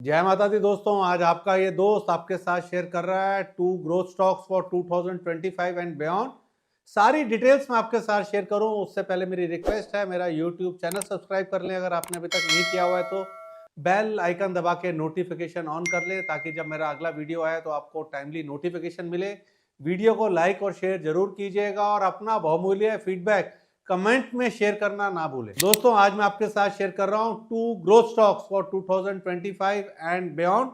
जय माता दी दोस्तों, आज आपका ये दोस्त आपके साथ शेयर कर रहा है two growth stocks for 2025 and beyond. सारी डिटेल्स मैं आपके साथ शेयर करूं उससे पहले मेरी रिक्वेस्ट है, मेरा यूट्यूब चैनल सब्सक्राइब कर लें अगर आपने अभी तक नहीं किया हुआ है तो। बेल आइकन दबा के नोटिफिकेशन ऑन कर लें ताकि जब मेरा अगला वीडियो आए तो आपको टाइमली नोटिफिकेशन मिले। वीडियो को लाइक और शेयर जरूर कीजिएगा और अपना बहुमूल्य फीडबैक कमेंट में शेयर करना ना भूलें। दोस्तों, आज मैं आपके साथ शेयर कर रहा हूं two growth stocks for 2025 and beyond.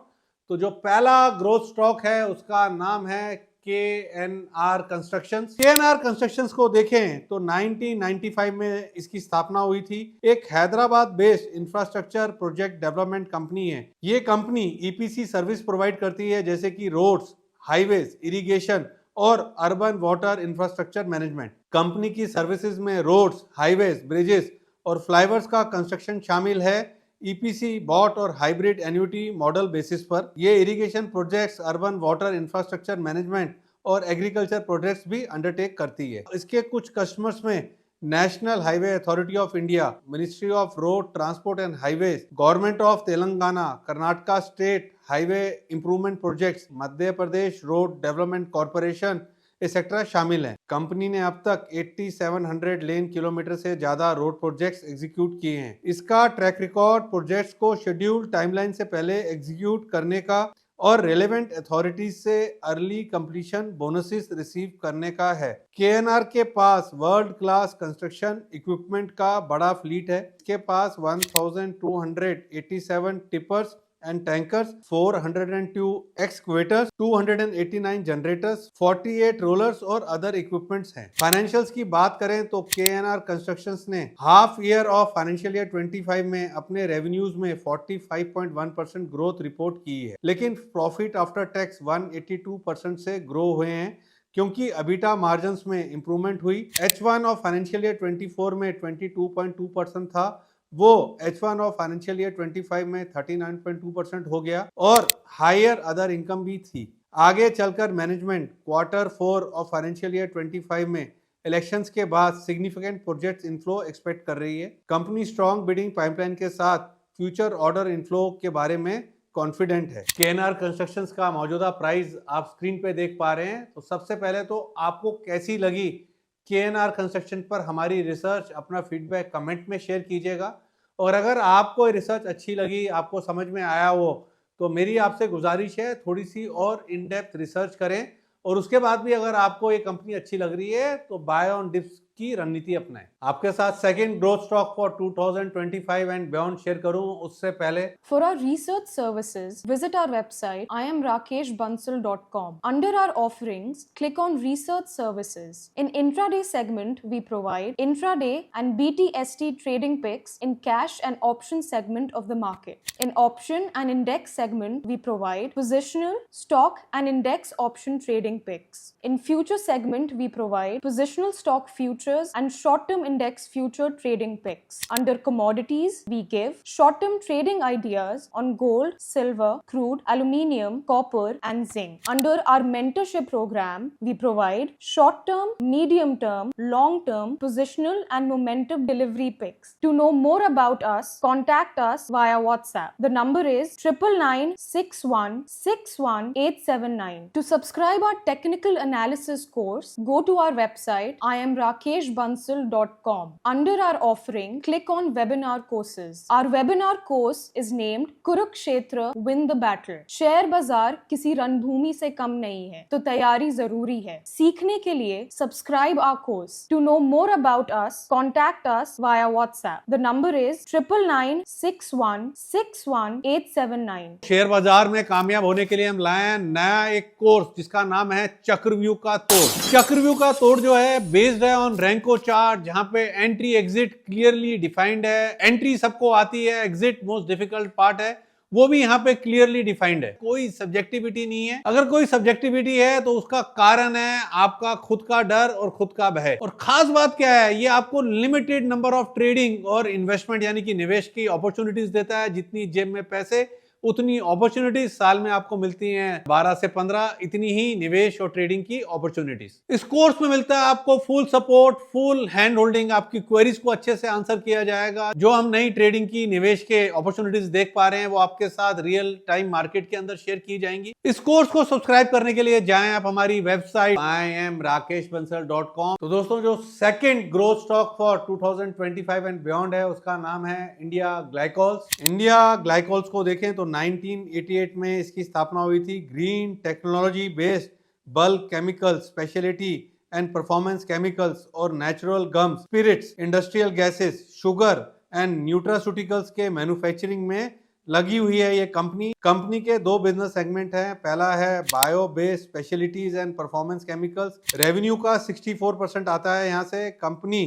तो जो पहला ग्रोथ स्टॉक है उसका नाम है KNR कंस्ट्रक्शंस। KNR कंस्ट्रक्शंस को देखें तो 1995 में इसकी स्थापना हुई थी। एक Hyderabad based infrastructure project development company है। ये कंपनी EPC सर्विस प्रोवाइड करती है जैसे कि रोड्स, हाईवेज, इरिगेशन और urban water infrastructure management. Company की सर्विसेज में रोड्स, हाईवेज, ब्रिजेस और फ्लाईओवर्स का कंस्ट्रक्शन शामिल है। EPC बॉट और हाइब्रिड एन्युटी मॉडल बेसिस पर ये irrigation projects, urban water infrastructure management और एग्रीकल्चर प्रोजेक्ट्स भी अंडरटेक करती है। इसके कुछ कस्टमर्स में national highway authority of India, ministry of road transport and highways, government of Telangana, Karnataka state highway improvement projects, Madhya Pradesh road development corporation etcetera शामिल हैं। Company ने अब तक 8700 लेन किलोमीटर से ज्यादा रोड प्रोजेक्ट्स एग्जीक्यूट किए हैं। इसका ट्रैक रिकॉर्ड प्रोजेक्ट्स को शेड्यूल्ड टाइमलाइन से पहले एग्जीक्यूट करने का और रेलेवेंट अथॉरिटीज से अर्ली कंप्लीशन बोनसेस रिसीव करने का है। KNR के पास वर्ल्ड क्लास कंस्ट्रक्शन इक्विपमेंट का बड़ा फ्लीट है। इसके पास 1287 tippers and tankers, 402 excavators, 289 generators, 48 rollers और अदर इक्विपमेंट्स हैं। फाइनेंशियल्स की बात करें तो KNR कंस्ट्रक्शंस ने half year of financial year 25 में अपने रेवेन्यूज में 45.1% ग्रोथ रिपोर्ट की है, लेकिन प्रॉफिट आफ्टर टैक्स 182% से ग्रो हुए हैं क्योंकि अबीटा मार्जिन्स में इंप्रूवमेंट हुई। H1 ऑफ फाइनेंशियल ईयर 24 में 22.2% था, वो H1 ऑफ फाइनेंशियल ईयर 25 में 39.2% हो गया और हायर अदर इनकम भी थी। आगे चलकर management Q4 of financial year 25 में इलेक्शंस के बाद सिग्निफिकेंट प्रोजेक्ट इनफ्लो एक्सपेक्ट कर रही है। कंपनी स्ट्रॉन्ग बिडिंग पाइपलाइन के साथ फ्यूचर ऑर्डर इनफ्लो के बारे में कॉन्फिडेंट है। KNR कंस्ट्रक्शंस का मौजूदा प्राइस आप स्क्रीन पे देख पा रहे हैं। तो सबसे पहले तो आपको कैसी लगी KNR कंस्ट्रक्शन पर हमारी रिसर्च, अपना फीडबैक कमेंट में शेयर कीजिएगा। और अगर आपको रिसर्च अच्छी लगी, आपको समझ में आया हो, तो मेरी आपसे गुजारिश है थोड़ी सी और इन डेप्थ रिसर्च करें और उसके बाद भी अगर आपको ये कंपनी अच्छी लग रही है तो बाय ऑन डिप्स की रणनीति अपनाएं। आपके साथ second growth stock for 2025 and beyond share करूं उससे पहले, For our research services, visit our website iamrakeshbansal.com. Under our offerings, click on Research Services. In intraday segment, we provide intraday and BTST trading picks in cash and option segment of the market. In option and index segment, we provide positional, stock and index option trading picks. In future segment, we provide positional stock futures and short-term index future trading picks. Under commodities, we give short-term trading ideas on gold, silver, crude, aluminium, copper, and zinc. Under our mentorship program, we provide short-term, medium-term, long-term, positional, and momentum delivery picks. To know more about us, contact us via WhatsApp. The number is 9961616879. To subscribe our technical analysis course, go to our website iamrakeshbansal.com. Under our offering, click on webinar courses. Our webinar course is named Kurukshetra Win the Battle. Share बाजार किसी रणभूमि से कम नहीं है, तो तैयारी जरूरी है। सीखने के लिए subscribe our course. To know more about us, contact us via WhatsApp. The number is 9961616879. Share बाजार में कामयाब होने के लिए हम लाए हैं नया एक कोर्स जिसका नाम है चक्रव्यूह का तोड़। चक्रव्यूह का तोड़ जो है बेस्ड है ऑन रैंको चार्ट, जहां पे एंट्री एग्जिट क्लियरली डिफाइंड है। एंट्री सबको आती है, एग्जिट मोस्ट डिफिकल्ट पार्ट है, वो भी यहाँ पे क्लियरली डिफाइंड है। कोई सब्जेक्टिविटी नहीं है। अगर कोई सब्जेक्टिविटी है तो उसका कारण है आपका खुद का डर और खुद का भय। और खास बात क्या है, ये आपको लिमिटेड नंबर ऑफ ट्रेडिंग और इन्वेस्टमेंट यानी कि निवेश की अपॉर्चुनिटीज देता है। जितनी जेब में पैसे उतनी अपॉर्चुनिटीज साल में आपको मिलती हैं 12 से 15, इतनी ही निवेश और ट्रेडिंग की अपॉर्चुनिटीज। इस कोर्स में मिलता है आपको full support, full hand holding, आपकी क्वेरीज को अच्छे से आंसर किया जाएगा। जो हम नई ट्रेडिंग की, निवेश के अपॉर्चुनिटीज देख पा रहे हैं वो आपके साथ रियल टाइम मार्केट के अंदर शेयर की जाएंगी। इस कोर्स को सब्सक्राइब करने के लिए जाएं आप हमारी वेबसाइट iamrakeshbansal.com। तो दोस्तों, जो second growth stock for 2025 and beyond है उसका नाम है इंडिया ग्लाइकोल्स। इंडिया ग्लाइकोल्स को देखें तो 1988 में इसकी स्थापना हुई थी। Green technology based bulk chemicals, speciality and performance chemicals और natural gums, spirits, industrial gases, sugar and nutraceuticals के मैन्युफैक्चरिंग में लगी हुई है ये कंपनी के दो बिजनेस सेगमेंट हैं। पहला है bio based specialities and performance chemicals. Revenue का 64% आता है यहाँ से। कंपनी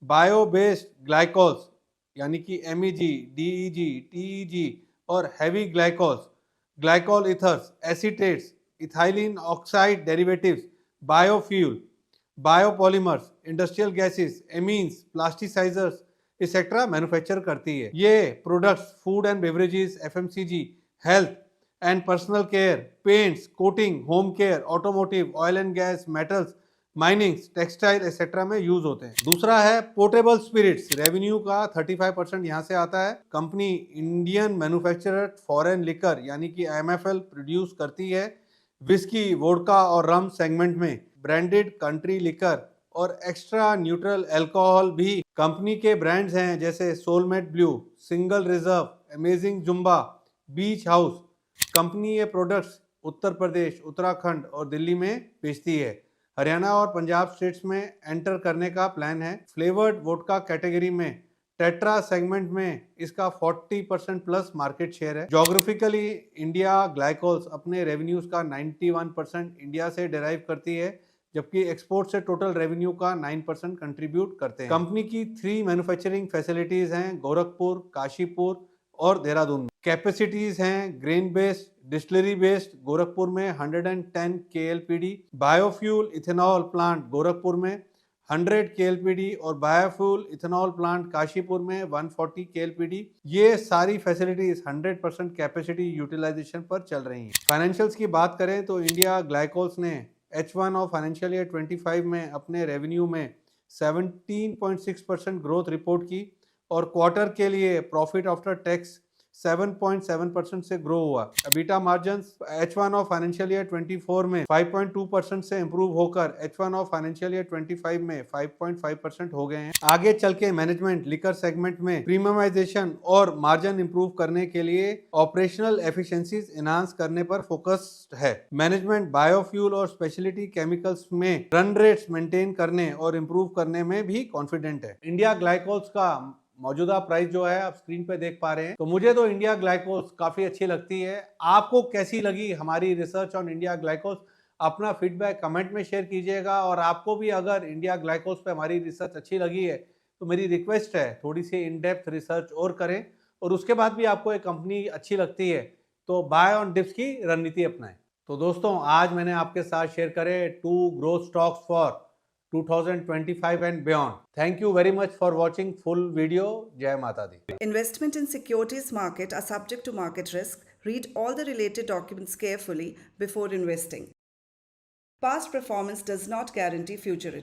बायो बेस्ड ग्लाइकोल्स यानी कि MEG, DEG, TEG और heavy glycols, glycol ethers, acetates, ethylene oxide derivatives, biofuel, biopolymers, industrial gases, amines, plasticisers etcetera manufacture करती है। ये products food and beverages, FMCG, health and personal care, paints, coating, home care, automotive, oil and gas, metals, minings, textile etcetera में use होते हैं। दूसरा है portable spirits. Revenue का 35% यहाँ से आता है। Company Indian manufacturer foreign liquor यानी कि IMFL प्रोड्यूस करती है। विस्की, वोडका और रम सेगमेंट में ब्रांडेड कंट्री लिकर और एक्स्ट्रा न्यूट्रल अल्कोहल भी कंपनी के ब्रांड्स हैं, जैसे soulmate blue, single reserve, amazing Zumba, बीच हाउस। कंपनी ये प्रोडक्ट्स उत्तर प्रदेश, उत्तराखंड और दिल्ली में बेचती है। हरियाणा और पंजाब स्टेट्स में एंटर करने का प्लान है। फ्लेवर्ड वोडका कैटेगरी में टेट्रा सेगमेंट में इसका 40% प्लस मार्केट शेयर है। ज्योग्राफिकली इंडिया ग्लाइकोल्स अपने रेवेन्यूज का 91% इंडिया से डिराइव करती है, जबकि एक्सपोर्ट से टोटल रेवेन्यू का 9% कंट्रीब्यूट करते हैं। कंपनी की 3 मैन्युफैक्चरिंग फैसिलिटीज हैं, गोरखपुर, काशीपुर और देहरादून में। कैपेसिटीज हैं grain based, distillery based, Gorakhpur में 110 KLPD, biofuel ethanol plant Gorakhpur में 100 KLPD और बायोफ्यूल इथेनॉल प्लांट काशीपुर में 140 KLPD। ये सारी फैसिलिटीज 100% कैपेसिटी यूटिलाइजेशन पर चल रही हैं। फाइनेंशियल्स की बात करें तो इंडिया ग्लाइकोल्स ने H1 ऑफ फाइनेंशियल ईयर 25 में अपने रेवेन्यू में 17.6% ग्रोथ रिपोर्ट की और क्वार्टर के लिए प्रॉफिट आफ्टर टैक्स 7.7% से ग्रो हुआ। EBITDA margins H1 of financial year 24 में 5.2% से इंप्रूव होकर H1 ऑफ फाइनेंशियल ईयर 25 में 5.5% हो गए हैं। आगे चल के मैनेजमेंट लिकर सेगमेंट में प्रीमियमाइजेशन और मार्जिन इंप्रूव करने के लिए ऑपरेशनल एफिशिएंसीज एनहांस करने पर फोकस्ड है। मैनेजमेंट बायोफ्यूल और स्पेशलिटी केमिकल्स में रन रेट्स मेंटेन करने और इंप्रूव करने में भी कॉन्फिडेंट है। इंडिया ग्लाइकोल्स का मौजूदा प्राइस जो है आप स्क्रीन पे देख पा रहे हैं। तो मुझे तो इंडिया ग्लाइकोल्स काफी अच्छी लगती है। आपको कैसी लगी हमारी रिसर्च ऑन इंडिया ग्लाइकोल्स? अपना फीडबैक कमेंट में शेयर कीजिएगा। और आपको भी अगर इंडिया ग्लाइकोल्स पे हमारी रिसर्च अच्छी लगी है तो मेरी रिक्वेस्ट है थोड़ी सी इन डेप्थ रिसर्च और करें, और उसके बाद भी आपको एक कंपनी अच्छी लगती है तो बाय ऑन डिप्स की रणनीति अपनाएं। तो दोस्तों, आज मैंने आपके साथ शेयर करे 2 growth stocks for 2025 and beyond. Thank you very much for watching full video. Jai Mata Di. Investment in securities market are subject to market risk. Read all the related documents carefully before investing. Past performance does not guarantee future returns.